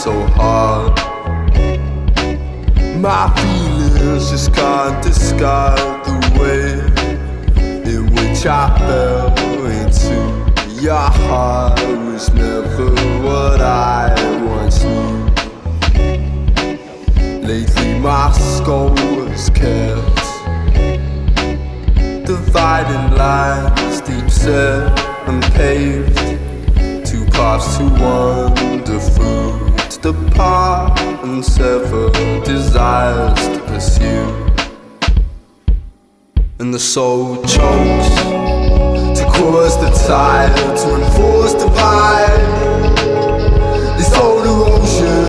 so hard. My feelings just can't describe the way in which I fell into your heart. Was never what I once knew. Lately my skull was kept dividing lines, deep set and paved. Two paths to wander through, to depart and sever desires to pursue. And the soul chokes to cause the tide to enforce divide.